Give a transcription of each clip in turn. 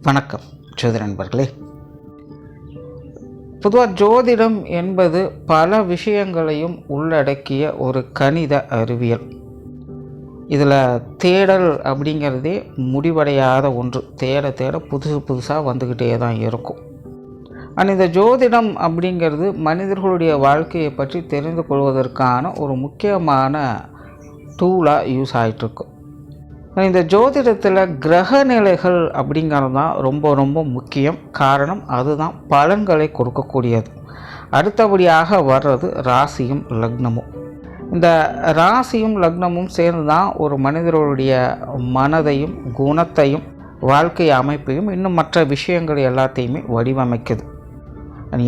வணக்கம் ஜோதிட நண்பர்களே. பொதுவாக ஜோதிடம் என்பது பல விஷயங்களையும் உள்ளடக்கிய ஒரு கணித அறிவியல். இதில் தேடல் அப்படிங்கிறதே முடிவடையாத ஒன்று. தேட புதுசாக வந்துக்கிட்டே தான் இருக்கும். ஆனால் இந்த ஜோதிடம் அப்படிங்கிறது மனிதர்களுடைய வாழ்க்கையை பற்றி தெரிந்து கொள்வதற்கான ஒரு முக்கியமான டூலாக யூஸ் ஆகிட்டுருக்கும். இந்த ஜோதிடத்தில் கிரக நிலைகள் அப்படிங்கிறது தான் ரொம்ப முக்கியம். காரணம் அதுதான் பலன்களை கொடுக்கக்கூடியது. அடுத்தபடியாக வர்றது ராசியும் லக்னமும். இந்த ராசியும் லக்னமும் சேர்ந்து தான் ஒரு மனிதர்களுடைய மனதையும் குணத்தையும் வாழ்க்கை அமைப்பையும் இன்னும் மற்ற விஷயங்கள் எல்லாத்தையுமே வடிவமைக்குது.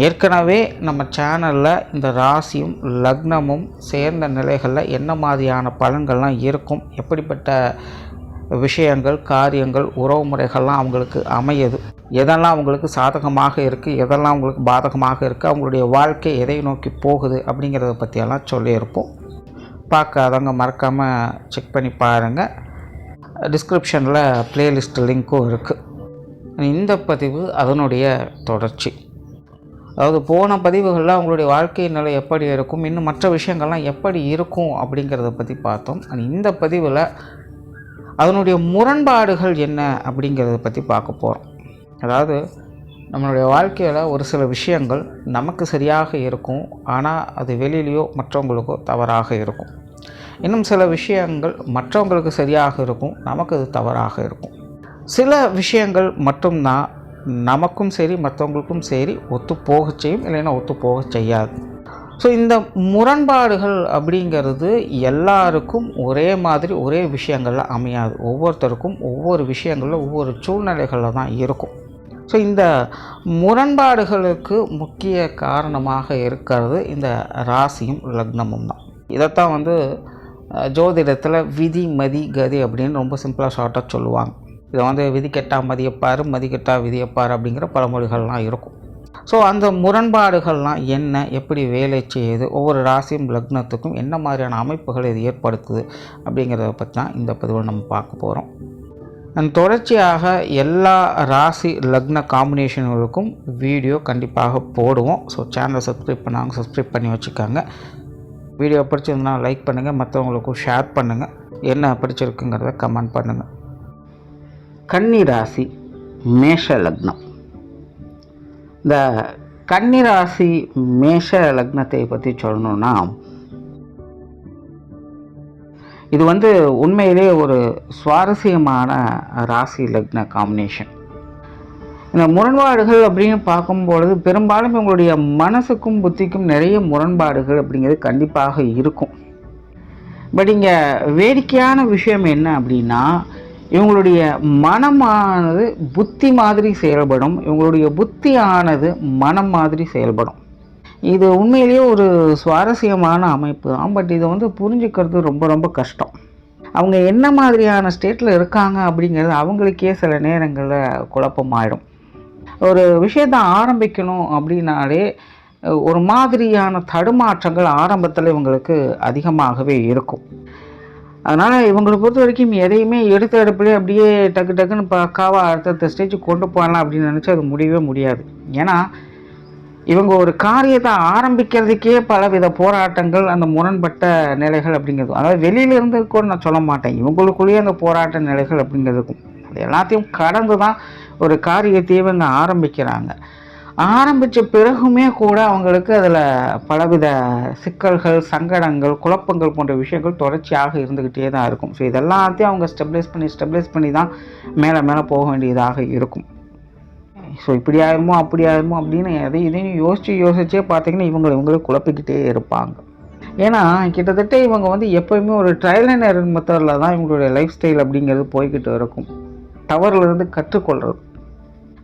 ஏற்கனவே நம்ம சேனலில் இந்த ராசியும் லக்னமும் சேர்ந்த நிலைகளில் என்ன மாதிரியான பலன்கள்லாம் இருக்கும், எப்படிப்பட்ட விஷயங்கள் காரியங்கள் உறவு முறைகள்லாம் அவங்களுக்கு அமையுது, எதெல்லாம் அவங்களுக்கு சாதகமாக இருக்குது, எதெல்லாம் அவங்களுக்கு பாதகமாக இருக்குது, அவங்களுடைய வாழ்க்கை எதை நோக்கி போகுது அப்படிங்கிறத பற்றியெல்லாம் சொல்லியிருப்போம். பார்க்காதவங்க மறக்காமல் செக் பண்ணி பாருங்கள். டிஸ்கிரிப்ஷனில் ப்ளேலிஸ்ட் லிங்க்கும் இருக்குது. இந்த பதிவு அதனுடைய தொடர்ச்சி. அதாவது போன பதிவுகளில் அவங்களுடைய வாழ்க்கை நிலை எப்படி இருக்கும், இன்னும் மற்ற விஷயங்கள்லாம் எப்படி இருக்கும் அப்படிங்கிறத பற்றி பார்த்தோம். இந்த பதிவில் அதனுடைய முரண்பாடுகள் என்ன அப்படிங்கிறத பற்றி பார்க்க போகிறோம். அதாவது நம்மளுடைய வாழ்க்கையில் ஒரு சில விஷயங்கள் நமக்கு சரியாக இருக்கும், ஆனால் அது வெளியிலையோ மற்றவங்களுக்கோ தவறாக இருக்கும். இன்னும் சில விஷயங்கள் மற்றவங்களுக்கு சரியாக இருக்கும், நமக்கு அது தவறாக இருக்கும். சில விஷயங்கள் மட்டும்தான் நமக்கும் சரி மற்றவங்களுக்கும் சரி ஒத்து போக செய்யும், இல்லைன்னா ஒத்து போக செய்யாது. ஸோ இந்த முரண்பாடுகள் அப்படிங்கிறது எல்லாருக்கும் ஒரே மாதிரி ஒரே விஷயங்களில் அமையாது. ஒவ்வொருத்தருக்கும் ஒவ்வொரு விஷயங்களில் ஒவ்வொரு சூழ்நிலைகளில் தான் இருக்கும். ஸோ இந்த முரண்பாடுகளுக்கு முக்கிய காரணமாக இருக்கிறது இந்த ராசியும் லக்னமும் தான். இதைத்தான் ஜோதிடத்தில் விதி மதி கதி அப்படின்னு ரொம்ப சிம்பிளாக ஷார்ட்டாக சொல்லுவாங்க. இதை விதி கெட்டால் மதியப்பார், மதி கெட்டால் விதியப்பார் அப்படிங்கிற பழமொழிகள்லாம் இருக்கும். ஸோ அந்த முரண்பாடுகள்லாம் என்ன, எப்படி வேலை செய்யுது, ஒவ்வொரு ராசியும் லக்னத்துக்கும் என்ன மாதிரியான அமைப்புகள் இது ஏற்படுத்துது அப்படிங்கிறத பற்றி தான் இந்த பதிவில் நம்ம பார்க்க போகிறோம். தொடர்ச்சியாக எல்லா ராசி லக்ன காம்பினேஷன்களுக்கும் வீடியோ கண்டிப்பாக போடுவோம். ஸோ சேனலை சப்ஸ்கிரைப் பண்ணாங்க, சப்ஸ்கிரைப் பண்ணி வச்சுக்காங்க. வீடியோ பிடிச்சிருந்தா லைக் பண்ணுங்கள், மற்றவங்களுக்கும் ஷேர் பண்ணுங்கள், என்ன பிடிச்சிருக்குங்கிறத கமெண்ட் பண்ணுங்கள். கன்னி ராசி மேஷ லக்னம். இந்த கன்னிராசி மேஷ லக்னத்தை பற்றி சொல்லணும்னா, இது உண்மையிலே ஒரு சுவாரஸ்யமான ராசி லக்ன காம்பினேஷன். இந்த முரண்பாடுகள் அப்படின்னு பார்க்கும்பொழுது பெரும்பாலும் இவங்களுடைய மனசுக்கும் புத்திக்கும் நிறைய முரண்பாடுகள் அப்படிங்கிறது கண்டிப்பாக இருக்கும். பட் இங்கே வேடிக்கையான விஷயம் என்ன அப்படின்னா, இவங்களுடைய மனமானது புத்தி மாதிரி செயல்படும், இவங்களுடைய புத்தியானது மனம் மாதிரி செயல்படும். இது உண்மையிலேயே ஒரு சுவாரஸ்யமான அமைப்பு தான். பட் இதை புரிஞ்சுக்கிறது ரொம்ப கஷ்டம். அவங்க என்ன மாதிரியான ஸ்டேட்டில் இருக்காங்க அப்படிங்கிறது அவங்களுக்கே சில நேரங்களில் குழப்பமாயிடும். ஒரு விஷயத்தை ஆரம்பிக்கணும் அப்படின்னாலே ஒரு மாதிரியான தடுமாற்றங்கள் ஆரம்பத்தில் இவங்களுக்கு அதிகமாகவே இருக்கும். அதனால் இவங்களை பொறுத்த வரைக்கும் எதையுமே எடுத்த எடுப்பிலே அப்படியே டக்குன்னு பக்காவாக அடுத்த ஸ்டேஜுக்கு கொண்டு போகலாம் அப்படின்னு நினச்சி அது முடியவே முடியாது. ஏன்னா இவங்க ஒரு காரியத்தை ஆரம்பிக்கிறதுக்கே பலவித போராட்டங்கள், அந்த முரண்பட்ட நிலைகள் அப்படிங்கிறது, அதாவது வெளியிலேருந்து கூட நான் சொல்ல மாட்டேன், இவங்களுக்குள்ளேயே அந்த போராட்ட நிலைகள் அப்படிங்கிறதுக்கும் அது எல்லாத்தையும் கடந்து தான் ஒரு காரியத்தையே இவங்க ஆரம்பிக்கிறாங்க. ஆரம்பித்த பிறகுமே கூட அவங்களுக்கு அதில் பலவித சிக்கல்கள், சங்கடங்கள், குழப்பங்கள் போன்ற விஷயங்கள் தொடர்ச்சியாக இருந்துக்கிட்டே தான் இருக்கும். ஸோ இதெல்லாத்தையும் அவங்க ஸ்டெபிலைஸ் பண்ணி தான் மேலே போக வேண்டியதாக இருக்கும். ஸோ இப்படி ஆயிருமோ அப்படி ஆயிருமோ அப்படின்னு இதையும் யோசிச்சே பார்த்தீங்கன்னா இவங்களை குழப்பிக்கிட்டே இருப்பாங்க. ஏன்னா கிட்டத்தட்ட இவங்க எப்போயுமே ஒரு ட்ரையல் அண்ட் எரர் மெத்தடில் தான் இவங்களுடைய லைஃப் ஸ்டைல் அப்படிங்கிறது போய்கிட்டு இருக்கும். தவறுலேருந்து கற்றுக்கொள்கிறது.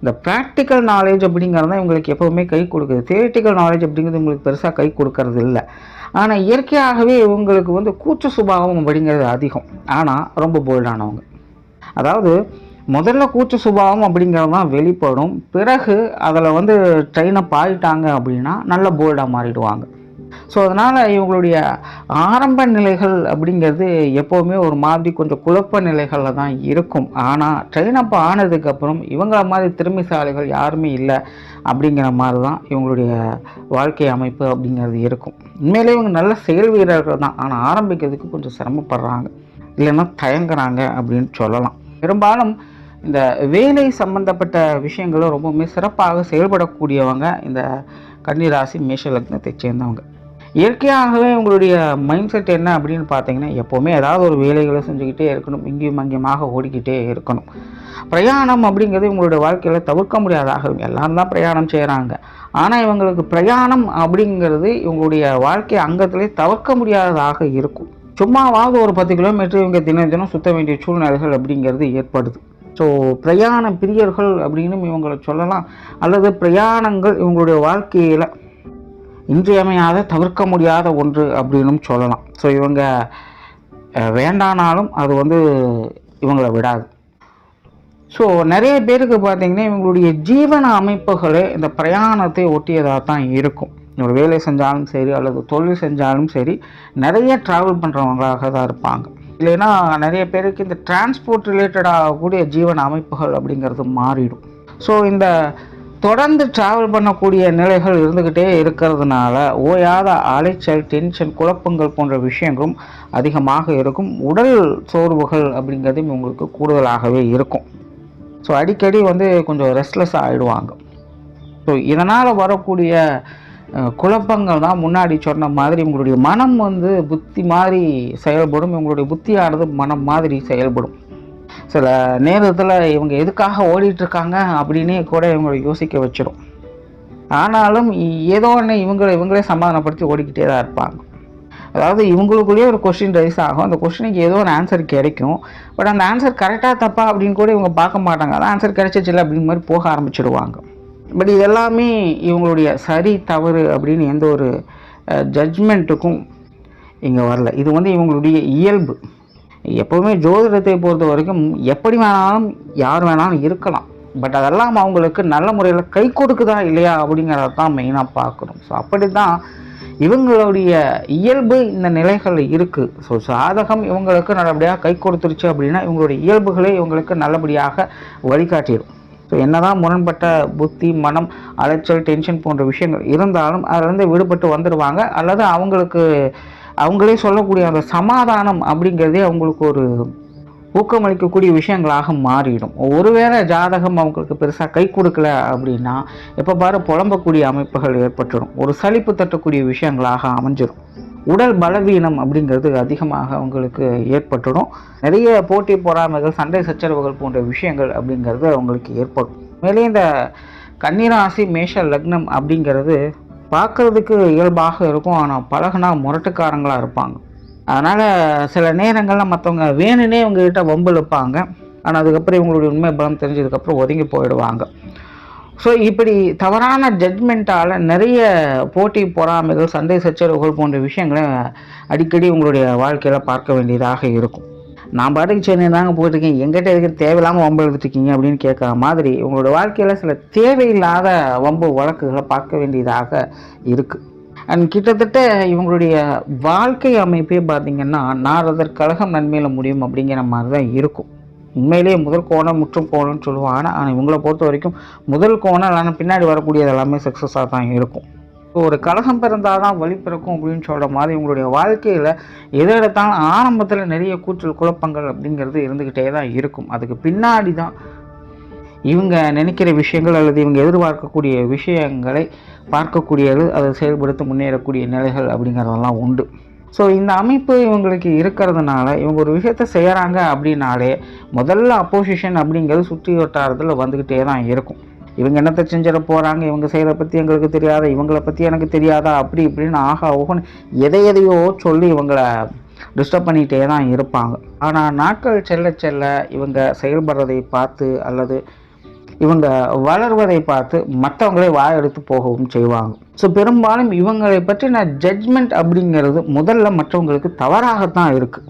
இந்த ப்ராக்டிக்கல் நாலேஜ் அப்படிங்கிறது தான் இவங்களுக்கு எப்போவுமே கை கொடுக்குது. தியரிட்டிக்கல் நாலேஜ் அப்படிங்கிறது இவங்களுக்கு பெருசாக கை கொடுக்கறது இல்லை. ஆனால் இயற்கையாகவே இவங்களுக்கு கூச்ச சுபாவம் அப்படிங்கிறது அதிகம். ஆனால் ரொம்ப போல்டானவங்க. அதாவது முதல்ல கூச்ச சுபாவம் அப்படிங்கிறது தான் வெளிப்படும். பிறகு அதில் ட்ரெயின் அப் ஆகிட்டாங்க அப்படின்னா நல்ல போல்டாக மாறிடுவாங்க. ஸோ அதனால் இவங்களுடைய ஆரம்ப நிலைகள் அப்படிங்கிறது எப்போவுமே ஒரு மாதிரி கொஞ்சம் குழப்ப நிலைகளில் தான் இருக்கும். ஆனால் ட்ரெயின் அப் ஆனதுக்கப்புறம் இவங்கள மாதிரி திறமைசாலிகள் யாருமே இல்லை அப்படிங்கிற மாதிரி தான் இவங்களுடைய வாழ்க்கை அமைப்பு அப்படிங்கிறது இருக்கும். உண்மையிலே இவங்க நல்ல செயல் வீரர்கள் தான், ஆனால் ஆரம்பிக்கிறதுக்கு கொஞ்சம் சிரமப்படுறாங்க, இல்லைன்னா தயங்குறாங்க அப்படின்னு சொல்லலாம். பெரும்பாலும் இந்த வேலை சம்பந்தப்பட்ட விஷயங்களை ரொம்பவுமே சிறப்பாக செயல்படக்கூடியவங்க இந்த கன்னிராசி மேஷ லக்னத்தை சேர்ந்தவங்க. இயற்கையாகவே உங்களுடைய மைண்ட் செட் என்ன அப்படின்னு பார்த்தீங்கன்னா, எப்போவுமே ஏதாவது ஒரு வேலைகளை செஞ்சுக்கிட்டே இருக்கணும், இங்கேயும் அங்கேயுமாக ஓடிக்கிட்டே இருக்கணும். பிரயாணம் அப்படிங்கிறது உங்களுடைய வாழ்க்கையில் தவிர்க்க முடியாதாக, எல்லாரும் தான் பிரயாணம் செய்கிறாங்க. ஆனால் இவங்களுக்கு பிரயாணம் அப்படிங்கிறது இவங்களுடைய வாழ்க்கை அங்கத்திலே தவிர்க்க முடியாததாக இருக்கும். சும்மாவாவது ஒரு 10 கிலோமீட்டர் இவங்க தினம் தினம் சுற்ற வேண்டிய சூழ்நிலைகள் அப்படிங்கிறது ஏற்படுது. ஸோ பிரயாண பிரியர்கள் அப்படின்னு இவங்களை சொல்லலாம், அல்லது பிரயாணங்கள் இவங்களுடைய வாழ்க்கையில் இன்றியமையாத தவிர்க்க முடியாத ஒன்று அப்படின்னும் சொல்லலாம். ஸோ இவங்க வேண்டானாலும் அது இவங்களை விடாது. ஸோ நிறைய பேருக்கு பார்த்திங்கன்னா இவங்களுடைய ஜீவன அமைப்புகளே இந்த பிரயாணத்தை ஒட்டியதாக தான் இருக்கும். ஒரு வேலை செஞ்சாலும் சரி அல்லது தொழில் செஞ்சாலும் சரி நிறைய ட்ராவல் பண்ணுறவங்களாக தான் இருப்பாங்க. இல்லைன்னா நிறைய பேருக்கு இந்த டிரான்ஸ்போர்ட் ரிலேட்டடாகக்கூடிய ஜீவன அமைப்புகள் அப்படிங்கிறது மாறிடும். ஸோ இந்த தொடர்ந்து ட்ராவல் பண்ணக்கூடிய நிலைகள் இருந்துக்கிட்டே இருக்கிறதுனால ஓயாத அலைச்சல், டென்ஷன், குழப்பங்கள் போன்ற விஷயங்களும் அதிகமாக இருக்கும். உடல் சோர்வுகள் அப்படிங்கிறதும் உங்களுக்கு கூடுதலாகவே இருக்கும். ஸோ அடிக்கடி கொஞ்சம் ரெஸ்ட்லெஸ் ஆகிடுவாங்க. ஸோ இதனால் வரக்கூடிய குழப்பங்கள் தான் முன்னாடி சொன்ன மாதிரி உங்களுடைய மனம் புத்தி மாதிரி செயல்படும், இவங்களுடைய புத்தியானது மனம் மாதிரி செயல்படும். சில நேரத்தில் இவங்க எதுக்காக ஓடிட்டுருக்காங்க அப்படின்னே கூட இவங்களை யோசிக்க வச்சிடும். ஆனாலும் ஏதோ ஒன்று இவங்களே சமாதானப்படுத்தி ஓடிக்கிட்டே தான் இருப்பாங்க. அதாவது இவங்களுக்குள்ளேயே ஒரு கொஸ்டின் ரைஸ் ஆகும், அந்த கொஸ்டினுக்கு ஏதோ ஒரு ஆன்சர் கிடைக்கும். பட் அந்த ஆன்சர் கரெக்டாக தப்பா அப்படின்னு கூட இவங்க பார்க்க மாட்டாங்க, அதான் ஆன்சர் கிடைச்சிச்சில்ல அப்படின்னு மாதிரி போக ஆரம்பிச்சிடுவாங்க. பட் இது எல்லாமே இவங்களுடைய சரி தவறு அப்படின்னு எந்த ஒரு ஜட்ஜ்மெண்ட்டுக்கும் இங்கே வரல. இது இவங்களுடைய இயல்பு. எப்போவுமே ஜோதிடத்தை பொறுத்த வரைக்கும் எப்படி வேணாலும் யார் வேணாலும் இருக்கலாம், பட் அதெல்லாம் அவங்களுக்கு நல்ல முறையில் கை கொடுக்குதா இல்லையா அப்படிங்கிறத தான் மெயினாக பார்க்கணும். ஸோ அப்படி தான் இவங்களுடைய இயல்பு இந்த நிலைகள் இருக்குது. ஸோ சாதகம் இவங்களுக்கு நல்லபடியாக கை கொடுத்துருச்சு அப்படின்னா இவங்களுடைய இயல்புகளே இவங்களுக்கு நல்லபடியாக வழிகாட்டிடும். ஸோ என்ன தான் முரண்பட்ட புத்தி, மனம், அலைச்சல், டென்ஷன் போன்ற விஷயங்கள் இருந்தாலும் அதிலேருந்து விடுபட்டு வந்துடுவாங்க. அல்லது அவங்களே சொல்லக்கூடிய அந்த சமாதானம் அப்படிங்கிறதே அவங்களுக்கு ஒரு ஊக்கமளிக்கக்கூடிய விஷயங்களாக மாறிடும். ஒருவேளை ஜாதகம் அவங்களுக்கு பெருசாக கை கொடுக்கல அப்படின்னா எப்போ பாரு புலம்பக்கூடிய அமைப்புகள் ஏற்பட்டுடும், ஒரு சலிப்பு தட்டக்கூடிய விஷயங்களாக அமைஞ்சிடும். உடல் பலவீனம் அப்படிங்கிறது அதிகமாக அவங்களுக்கு ஏற்பட்டுடும். நிறைய போட்டி பொறாமைகள், சண்டை சச்சரவுகள் போன்ற விஷயங்கள் அப்படிங்கிறது அவங்களுக்கு ஏற்படும். மேலே இந்த கன்னிராசி மேஷ லக்னம் அப்படிங்கிறது பார்க்குறதுக்கு இயல்பாக இருக்கும், ஆனால் பழகுனா முரட்டுக்காரங்களாக இருப்பாங்க. அதனால் சில நேரங்களில் மற்றவங்க வேணுன்னே இவங்ககிட்ட வம்பு இழுப்பாங்க, ஆனால் அதுக்கப்புறம் இவங்களுடைய உண்மை பலம் தெரிஞ்சதுக்கப்புறம் ஒதுங்கி போயிடுவாங்க. ஸோ இப்படி தவறான ஜட்மெண்ட்டால் நிறைய போட்டி பொறாமைகள், சண்டை சச்சரவுகள் போன்ற விஷயங்களை அடிக்கடி உங்களுடைய வாழ்க்கையில் பார்க்க வேண்டியதாக இருக்கும். நான் பாட்டுக்கு சென்னை தாங்க போயிட்டுருக்கேன், எங்கிட்ட இருக்க தேவையில்லாமல் வம்பு எழுதிட்டுருக்கீங்க அப்படின்னு கேட்குற மாதிரி உங்களோட வாழ்க்கையில் சில தேவையில்லாத வம்பு வழக்குகளை பார்க்க வேண்டியதாக இருக்குது. அண்ட் கிட்டத்தட்ட இவங்களுடைய வாழ்க்கை அமைப்பே பார்த்திங்கன்னா நாரதர் கழகம் நன்மையில் முடியும் அப்படிங்கிற மாதிரி தான் இருக்கும். உண்மையிலேயே முதல் கோணம் முற்றும் கோணம்னு சொல்லுவாங்க, ஆனால் இவங்களை பொறுத்த வரைக்கும் முதல் கோணம் இல்லைன்னா பின்னாடி வரக்கூடியது எல்லாமே சக்ஸஸாக தான் இருக்கும். ஸோ ஒரு கலகம் பிறந்தால் தான் வழி பிறக்கும் அப்படின்னு சொல்கிற மாதிரி உங்களுடைய வாழ்க்கையில் எதை எடுத்தாலும் ஆரம்பத்தில் நிறைய கூச்சல் குழப்பங்கள் அப்படிங்கிறது இருந்துக்கிட்டே தான் இருக்கும். அதுக்கு பின்னாடி தான் இவங்க நினைக்கிற விஷயங்கள் அல்லது இவங்க எதிர்பார்க்கக்கூடிய விஷயங்களை பார்க்கக்கூடியது, அதை செயல்படுத்த முன்னேறக்கூடிய நிலைகள் அப்படிங்கிறதெல்லாம் உண்டு. ஸோ இந்த அமைப்பு இவங்களுக்கு இருக்கிறதுனால இவங்க ஒரு விஷயத்த செய்கிறாங்க அப்படின்னாலே முதல்ல அப்போசிஷன் அப்படிங்கிறது சுற்றி வட்டாரத்தில் வந்துக்கிட்டே தான் இருக்கும். இவங்க என்னத்தை செஞ்சிட போகிறாங்க, இவங்க செய்கிறத பற்றி எங்களுக்கு தெரியாதா, இவங்களை பற்றி எனக்கு தெரியாதா, அப்படி இப்படின்னு ஆகா ஓகன்னு எதையோ சொல்லி இவங்களை டிஸ்டர்ப் பண்ணிகிட்டே தான் இருப்பாங்க. ஆனால் நாட்கள் செல்ல செல்ல இவங்க செயல்படுறதை பார்த்து அல்லது இவங்க வளர்வதை பார்த்து மற்றவங்களே வாயெடுத்து போகவும் செய்வாங்க. ஸோ பெரும்பாலும் இவங்களை பற்றின ஜட்ஜ்மெண்ட் அப்படிங்கிறது முதல்ல மற்றவங்களுக்கு தவறாகத்தான் இருக்குது.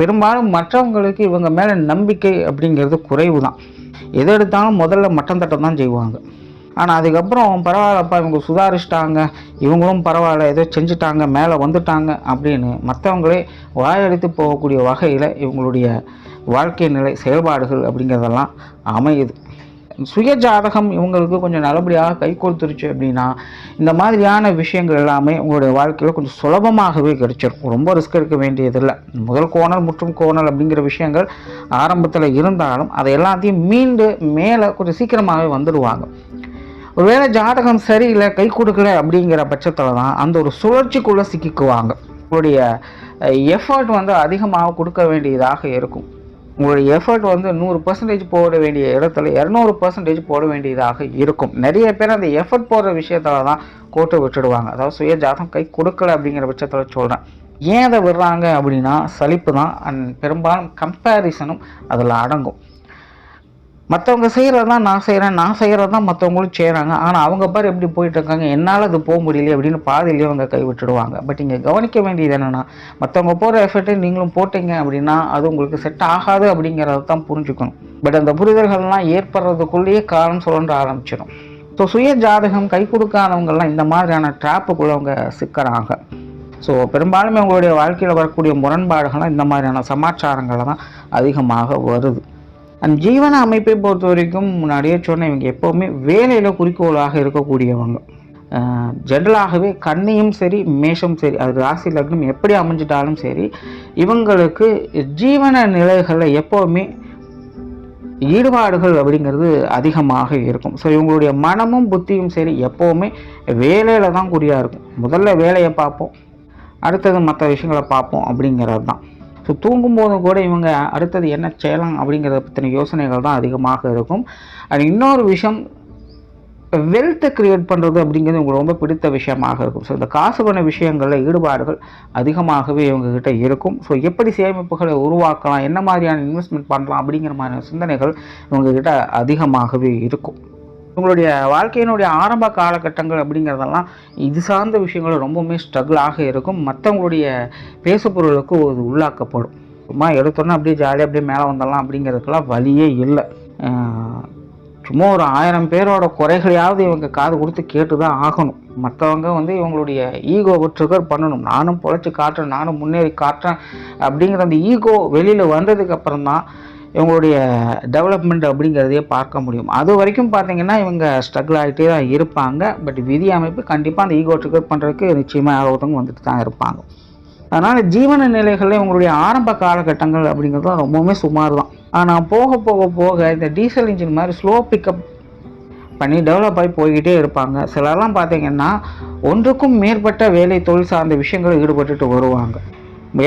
பெரும்பாலும் மற்றவங்களுக்கு இவங்க மேலே நம்பிக்கை அப்படிங்கிறது குறைவு தான். எது எடுத்தாலும் முதல்ல மட்டம் தட்டம் தான் செய்வாங்க. ஆனால் அதுக்கப்புறம் பரவாயில்லப்பா இவங்க சுதாரிச்சிட்டாங்க, இவங்களும் பரவாயில்ல ஏதோ செஞ்சுட்டாங்க, மேலே வந்துட்டாங்க அப்படின்னு மற்றவங்களே வாயடித்து போகக்கூடிய வகையில் இவங்களுடைய வாழ்க்கை நிலை செயல்பாடுகள் அப்படிங்கிறதெல்லாம் அமையுது. சுய ஜாதகம் இவங்களுக்கு கொஞ்சம் நல்லபடியாக கை கொடுத்துருச்சு அப்படின்னா இந்த மாதிரியான விஷயங்கள் எல்லாமே உங்களுடைய வாழ்க்கையில் கொஞ்சம் சுலபமாகவே கிடைச்சிடும். ரொம்ப ரிஸ்க் எடுக்க வேண்டியதில்லை. முதல் கோணல் முற்றும் கோணல் அப்படிங்கிற விஷயங்கள் ஆரம்பத்தில் இருந்தாலும் அதை எல்லாத்தையும் மீண்டு மேலே கொஞ்சம் சீக்கிரமாகவே வந்துடுவாங்க. ஒருவேளை ஜாதகம் சரியில்லை, கை கொடுக்கல அப்படிங்கிற பட்சத்தில் தான் அந்த ஒரு சுழற்சிக்குள்ளே சிக்கிக்குவாங்க. உங்களுடைய எஃபர்ட் அதிகமாக கொடுக்க வேண்டியதாக இருக்கும். உங்களுடைய எஃபர்ட் 100% போட வேண்டிய இடத்துல 200% போட வேண்டியதாக இருக்கும். நிறைய பேர் அந்த எஃபர்ட் போடுற விஷயத்தில் தான் கோட்டை விட்டுடுவாங்க. அதாவது சுய ஜாதகம் கை கொடுக்கல அப்படிங்கிற பட்சத்தில் சொல்கிறேன். ஏன் அதை விடுறாங்க அப்படின்னா சலிப்பு தான். பெரும்பாலும் கம்பேரிசனும் அதில் அடங்கும். மற்றவங்க செய்கிறது தான் நான் செய்கிறேன், நான் செய்கிறது தான் மற்றவங்களும் செய்கிறாங்க, ஆனால் அவங்க பாரு எப்படி போயிட்டுருக்காங்க, என்னால் அது போக முடியல அப்படின்னு பாதிலேயே அவங்க கை விட்டுடுவாங்க. பட் இங்கே கவனிக்க வேண்டியது என்னென்னா மற்றவங்க போகிற எஃபர்ட்டை நீங்களும் போட்டிங்க அப்படின்னா அது உங்களுக்கு செட் ஆகாது அப்படிங்கிறத தான் புரிஞ்சுக்கணும். பட் அந்த புரிதல்கள்லாம் ஏற்படுறதுக்குள்ளேயே காலம் சுழன்ற ஆரம்பிச்சிடும். ஸோ சுய ஜாதகம் கை கொடுக்காதவங்கள்லாம் இந்த மாதிரியான ட்ராப்புக்குள்ளே அவங்க சிக்கிறாங்க. ஸோ பெரும்பாலுமே உங்களுடைய வாழ்க்கையில் வரக்கூடிய முரண்பாடுகள்லாம் இந்த மாதிரியான சமாச்சாரங்கள் தான் அதிகமாக வருது. அண்ட் ஜீவன அமைப்பை பொறுத்த வரைக்கும் முன்னாடியே சொன்ன இவங்க எப்போவுமே வேலையில் குறிக்கோளாக இருக்கக்கூடியவங்க. ஜென்ரலாகவே கன்னியும் சரி மேஷம் சரி, அது ராசி லக்னம் எப்படி அமைஞ்சிட்டாலும் சரி, இவங்களுக்கு ஜீவன நிலைகளில் எப்போவுமே ஈடுபாடுகள் அப்படிங்கிறது அதிகமாக இருக்கும். ஸோ இவங்களுடைய மனமும் புத்தியும் சரி எப்போவுமே வேலையில் தான் குறியாக இருக்கும். முதல்ல வேலையை பார்ப்போம், அடுத்தது மற்ற விஷயங்களை பார்ப்போம் அப்படிங்கிறது தான். ஸோ தூங்கும்போது கூட இவங்க அடுத்தது என்ன செய்யலாம் அப்படிங்கிறத பற்றின யோசனைகள் தான் அதிகமாக இருக்கும். அது இன்னொரு விஷயம், வெல்த்தை க்ரியேட் பண்ணுறது அப்படிங்கிறது உங்களுக்கு ரொம்ப பிடித்த விஷயமாக இருக்கும். ஸோ இந்த காசு பண்ண விஷயங்களில் ஈடுபாடுகள் அதிகமாகவே இவங்ககிட்ட இருக்கும். ஸோ எப்படி சேமிப்புகளை உருவாக்கலாம், என்ன மாதிரியான இன்வெஸ்ட்மெண்ட் பண்ணலாம் அப்படிங்கிற மாதிரியான சிந்தனைகள் இவங்ககிட்ட அதிகமாகவே இருக்கும். உங்களுடைய வாழ்க்கையினுடைய ஆரம்ப காலகட்டங்கள் அப்படிங்கிறதெல்லாம் இது சார்ந்த விஷயங்கள் ரொம்பவுமே ஸ்ட்ரகிளாக இருக்கும். மற்றவங்களுடைய பேசுபொருளுக்கு அது உள்ளாக்கப்படும். சும்மா எடுத்தோன்னா அப்படியே ஜாலியாக அப்படியே மேலே வந்துடலாம் அப்படிங்கிறதுக்கெல்லாம் வழியே இல்லை. சும்மா ஒரு 1000 பேரோட குறைகளையாவது இவங்க காது கொடுத்து கேட்டு தான் ஆகணும். மற்றவங்க இவங்களுடைய ஈகோவை ட்ரிகர் பண்ணணும். நானும் பொழைச்சி காட்டுறேன், நானும் முன்னேறி காட்டுறேன் அப்படிங்கிற அந்த ஈகோ வெளியில் வந்ததுக்கு அப்புறம் தான் இவங்களுடைய டெவலப்மெண்ட் அப்படிங்கிறதையே பார்க்க முடியும். அது வரைக்கும் பார்த்திங்கன்னா இவங்க ஸ்ட்ரகிள் ஆகிட்டே தான் இருப்பாங்க. பட் விதி அமைப்பு கண்டிப்பாக அந்த ஈகோ ட்ரிகர் பண்ணுறதுக்கு நிச்சயமாக யாராவதுங்க வந்துட்டு தான் இருப்பாங்க. அதனால் ஜீவன நிலைகளில் இவங்களுடைய ஆரம்ப காலகட்டங்கள் அப்படிங்கிறது ரொம்பவுமே சுமார் தான். ஆனால் போக போக போக இந்த டீசல் இன்ஜின் மாதிரி ஸ்லோ பிக்கப் பண்ணி டெவலப் ஆகி போய்கிட்டே இருப்பாங்க. சிலர்லாம் பார்த்திங்கன்னா ஒன்றுக்கும் மேற்பட்ட வேலை தொழில் சார்ந்த விஷயங்களில் ஈடுபட்டுட்டு வருவாங்க.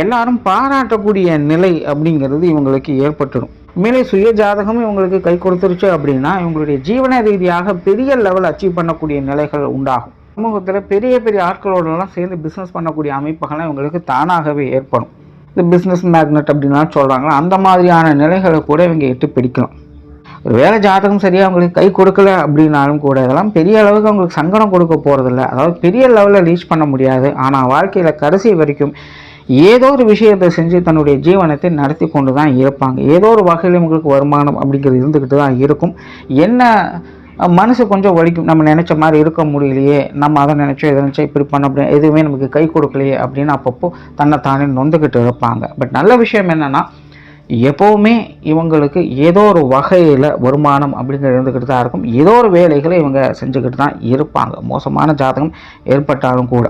எல்லாரும் பாராட்டக்கூடிய நிலை அப்படிங்கிறது இவங்களுக்கு ஏற்பட்டுடும். மேலே சுய ஜாதகமும் இவங்களுக்கு கை கொடுத்துருச்சு அப்படின்னா இவங்களுடைய ஜீவன ரீதியாக பெரிய லெவல் அச்சீவ் பண்ணக்கூடிய நிலைகள் உண்டாகும். சமூகத்தில் பெரிய பெரிய ஆட்களோடலாம் சேர்ந்து பிஸ்னஸ் பண்ணக்கூடிய அமைப்புகள்லாம் இவங்களுக்கு தானாகவே ஏற்படும். இந்த பிஸ்னஸ் மேக்னெட் அப்படின்லாம் சொல்கிறாங்களா, அந்த மாதிரியான நிலைகளை கூட இவங்க எட்டு பிடிக்கலாம். ஒரு வேலை ஜாதகம் சரியாக அவங்களுக்கு கை கொடுக்கல அப்படின்னாலும் கூட இதெல்லாம் பெரிய அளவுக்கு அவங்களுக்கு சங்கடம் கொடுக்க போகிறதில்ல. அதாவது பெரிய லெவலில் ரீச் பண்ண முடியாது. ஆனால் வாழ்க்கையில் கடைசி வரைக்கும் ஏதோ ஒரு விஷயத்தை செஞ்சு தன்னுடைய ஜீவனத்தை நடத்தி கொண்டு தான் இருப்பாங்க. ஏதோ ஒரு வகையில் இவங்களுக்கு வருமானம் அப்படிங்கிறது இருந்துக்கிட்டு தான் இருக்கும். என்ன மனசு கொஞ்சம் வலிக்கும், நம்ம நினச்ச மாதிரி இருக்க முடியலையே, நம்ம அதை நினச்சோம் இதை நினச்சா இப்படி பண்ண முடியும், எதுவுமே நமக்கு கை கொடுக்கலையே அப்படின்னு அப்பப்போ தன்னைத்தானே நொந்துக்கிட்டு இருப்பாங்க. பட் நல்ல விஷயம் என்னென்னா எப்போவுமே இவங்களுக்கு ஏதோ ஒரு வகையில் வருமானம் அப்படிங்கிறது இருந்துக்கிட்டு தான் இருக்கும். ஏதோ ஒரு வேலைகளை இவங்க செஞ்சுக்கிட்டு தான் இருப்பாங்க, மோசமான ஜாதகம் ஏற்பட்டாலும் கூட.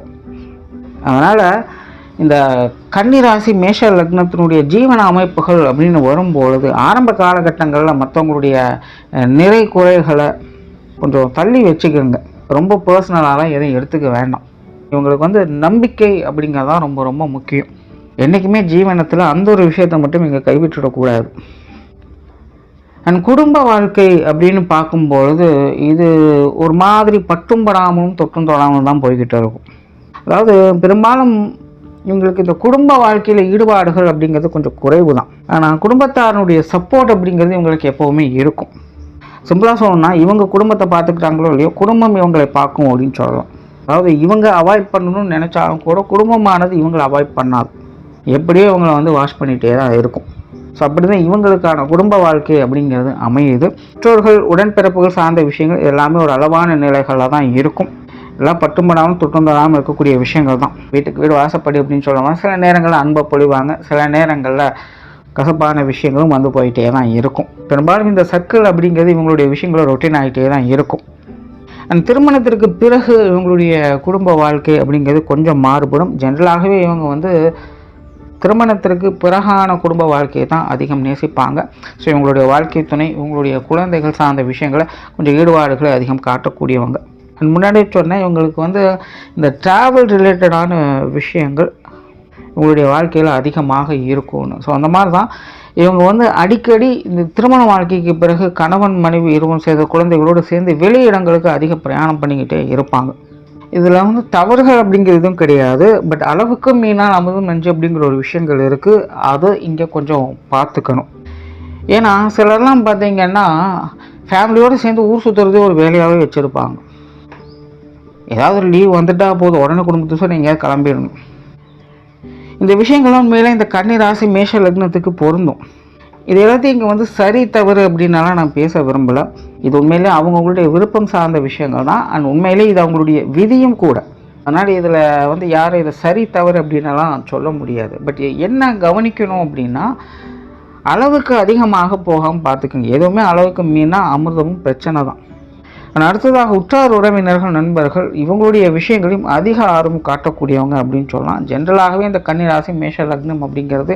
அதனால் இந்த கன்னிராசி மேஷ லக்னத்தினுடைய ஜீவன அமைப்புகள் அப்படின்னு வரும்பொழுது ஆரம்ப காலகட்டங்களில் மற்றவங்களுடைய நிறை குறைகளை கொஞ்சம் தள்ளி வச்சுக்கோங்க. ரொம்ப பர்சனலாலாம் எதையும் எடுத்துக்க வேண்டாம். இவங்களுக்கு நம்பிக்கை அப்படிங்கிறதான் ரொம்ப ரொம்ப முக்கியம். என்றைக்குமே ஜீவனத்தில் அந்த ஒரு விஷயத்தை மட்டும் இங்கே கைவிட்டுடக்கூடாது. அண்ட் குடும்ப வாழ்க்கை அப்படின்னு பார்க்கும்பொழுது இது ஒரு மாதிரி பட்டும் படாமலும் தொட்டும் தொடாமலும் தான் போய்கிட்டு இருக்கும். அதாவது பெரும்பாலும் இவங்களுக்கு இந்த குடும்ப வாழ்க்கையில் ஈடுபாடுகள் அப்படிங்கிறது கொஞ்சம் குறைவு தான். ஆனால் குடும்பத்தாரனுடைய சப்போர்ட் அப்படிங்கிறது இவங்களுக்கு எப்போவுமே இருக்கும். சிம்பிளாக சொல்லணும்னா இவங்க குடும்பத்தை பார்த்துக்கிட்டாங்களோ இல்லையோ குடும்பம் இவங்களை பார்க்கும் அப்படின்னு சொல்லலாம். அதாவது இவங்க அவாய்ட் பண்ணணும்னு நினச்சாலும் கூட குடும்பமானது இவங்களை அவாய்ட் பண்ணாது. எப்படியோ இவங்களை வாஷ் பண்ணிகிட்டே தான் இருக்கும். ஸோ அப்படி தான் இவங்களுக்கான குடும்ப வாழ்க்கை அப்படிங்கிறது அமையுது. பெற்றோர்கள் உடன்பிறப்புகள் சார்ந்த விஷயங்கள் எல்லாமே ஒரு அளவான நிலைகளில் தான் இருக்கும். எல்லாம் பட்டும்படாமல் தொட்டுந்தராமல் இருக்கக்கூடிய விஷயங்கள் தான். வீட்டுக்கு வீடு வாசப்படி அப்படின்னு சொல்லுவாங்க. சில நேரங்களில் அன்பை பொழிவாங்க, சில நேரங்களில் கசப்பான விஷயங்களும் வந்து போயிட்டே தான் இருக்கும். பெரும்பாலும் இந்த சர்க்கிள் அப்படிங்கிறது இவங்களுடைய விஷயங்களும் ரொட்டீன் ஆகிட்டே தான் இருக்கும். அண்ட் திருமணத்திற்கு பிறகு இவங்களுடைய குடும்ப வாழ்க்கை அப்படிங்கிறது கொஞ்சம் மாறுபடும். ஜென்ரலாகவே இவங்க திருமணத்திற்கு பிறகான குடும்ப வாழ்க்கையை தான் அதிகம் நேசிப்பாங்க. ஸோ இவங்களுடைய வாழ்க்கை துணை, இவங்களுடைய குழந்தைகள் சார்ந்த விஷயங்களை கொஞ்சம் ஈடுபாடுகளை அதிகம் காட்டக்கூடியவங்க. அண்ட் முன்னாடியே சொன்னேன், இவங்களுக்கு இந்த ட்ராவல் ரிலேட்டடான விஷயங்கள் இவங்களுடைய வாழ்க்கையில் அதிகமாக இருக்கும்னு. ஸோ அந்த மாதிரி தான் இவங்க அடிக்கடி இந்த திருமண வாழ்க்கைக்கு பிறகு கணவன் மனைவி இருவரும் சேர்ந்த குழந்தைகளோடு சேர்ந்து வெளியிடங்களுக்கு அதிக பிரயாணம் பண்ணிக்கிட்டே இருப்பாங்க. இதில் தவறுகள் அப்படிங்கிறதும் கிடையாது. பட் அளவுக்கு மீனால் அமுதும் நஞ்சு அப்படிங்கிற ஒரு விஷயங்கள் இருக்குது. அதை இங்கே கொஞ்சம் பார்த்துக்கணும். ஏன்னா சிலர்லாம் பார்த்தீங்கன்னா ஃபேமிலியோடு சேர்ந்து ஊர் சுற்றுறதே ஒரு வேலையாகவே வச்சுருப்பாங்க. ஏதாவது ஒரு லீவ் வந்துட்டால் போதும், உடனே குடும்பத்தை எங்கேயாவது கிளம்பிடணும். இந்த விஷயங்கள்லாம் உண்மையிலே இந்த கன்னி ராசி மேஷ லக்னத்துக்கு பொருந்தும். இது எல்லாத்தையும் இங்கே சரி தவறு அப்படின்னாலாம் நான் பேச விரும்பலை. இது உண்மையிலே அவங்களுடைய விருப்பம் சார்ந்த விஷயங்கள் தான். அண்ட் உண்மையிலே இது அவங்களுடைய விதியும் கூட. அதனால் இதில் யாரும் இதை சரி தவறு அப்படின்னாலாம் சொல்ல முடியாது. பட் என்ன கவனிக்கணும் அப்படின்னா, அளவுக்கு அதிகமாக போகாமல் பார்த்துக்குங்க. எதுவுமே அளவுக்கு மீறினா அமிர்தமும் பிரச்சனை தான். அடுத்ததாக உற்றார் உறவினர்கள் நண்பர்கள் இவங்களுடைய விஷயங்களையும் அதிக ஆர்வம் காட்டக்கூடியவங்க அப்படின்னு சொல்லலாம். ஜென்ரலாகவே இந்த கன்னி ராசி மேஷ லக்னம் அப்படிங்கிறது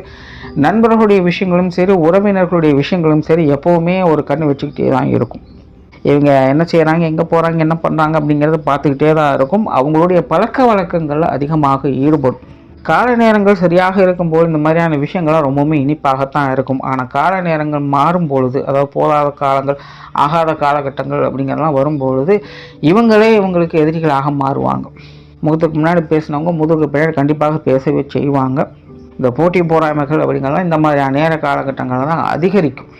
நண்பர்களுடைய விஷயங்களும் சரி, உறவினர்களுடைய விஷயங்களும் சரி, எப்போவுமே ஒரு கண்ணு வச்சுக்கிட்டே தான் இருக்கும். இவங்க என்ன செய்கிறாங்க, எங்கே போகிறாங்க, என்ன பண்ணுறாங்க அப்படிங்கிறத பார்த்துக்கிட்டே தான் இருக்கும். அவங்களுடைய பழக்க வழக்கங்கள் அதிகமாக ஈடுபடும். கால நேரங்கள் சரியாக இருக்கும்போது இந்த மாதிரியான விஷயங்கள்லாம் ரொம்பவுமே இனிப்பாகத்தான் இருக்கும். ஆனால் கால நேரங்கள் மாறும்பொழுது, அதாவது போதாத காலங்கள், ஆகாத காலகட்டங்கள் அப்படிங்கிறதெல்லாம் வரும்பொழுது இவங்களுக்கு எதிரிகளாக மாறுவாங்க. முகத்துக்கு முன்னாடி பேசினவங்க முதுகுக்கு பின்னாடி கண்டிப்பாக பேசவே செய்வாங்க. இந்த போட்டி போராமைகள் அப்படிங்கிறதெல்லாம் இந்த மாதிரியான நேர காலகட்டங்கள் தான் அதிகரிக்கும்.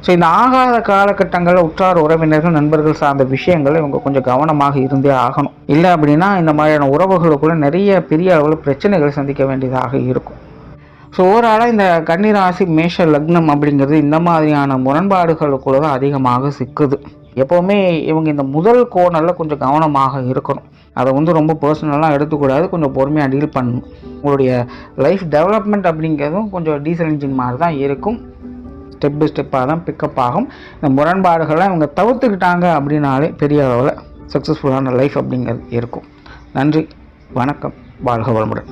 ஸோ இந்த ஆகாத காலகட்டங்களில் உற்றார் உறவினர்கள் நண்பர்கள் சார்ந்த விஷயங்கள் இவங்க கொஞ்சம் கவனமாக இருந்தே ஆகணும். இல்லை அப்படின்னா இந்த மாதிரியான உறவுகளுக்குள்ள நிறைய பெரிய அளவில் பிரச்சனைகளை சந்திக்க வேண்டியதாக இருக்கும். ஸோ ஓவராலாக இந்த கன்னி ராசி மேஷ லக்னம் அப்படிங்கிறது இந்த மாதிரியான முரண்பாடுகளுக்குள்ள தான் அதிகமாக சிக்குது. எப்போவுமே இவங்க இந்த முதல் கோணலில் கொஞ்சம் கவனமாக இருக்கணும். அதை ரொம்ப பர்சனலாக எடுத்துக்கூடாது, கொஞ்சம் பொறுமையாக டீல் பண்ணணும். உங்களுடைய லைஃப் டெவலப்மெண்ட் அப்படிங்கிறதும் கொஞ்சம் டீசல் இன்ஜின் மாதிரி தான் இருக்கும். ஸ்டெப் பை ஸ்டெப்பாக தான் பிக்கப் ஆகும். இந்த முரண்பாடுகள்லாம் இவங்க தவிர்த்துக்கிட்டாங்க அப்படின்னாலே பெரிய அளவில் சக்ஸஸ்ஃபுல்லான லைஃப் அப்படிங்கிறது இருக்கும். நன்றி, வணக்கம், வாழ்க வளமுடன்.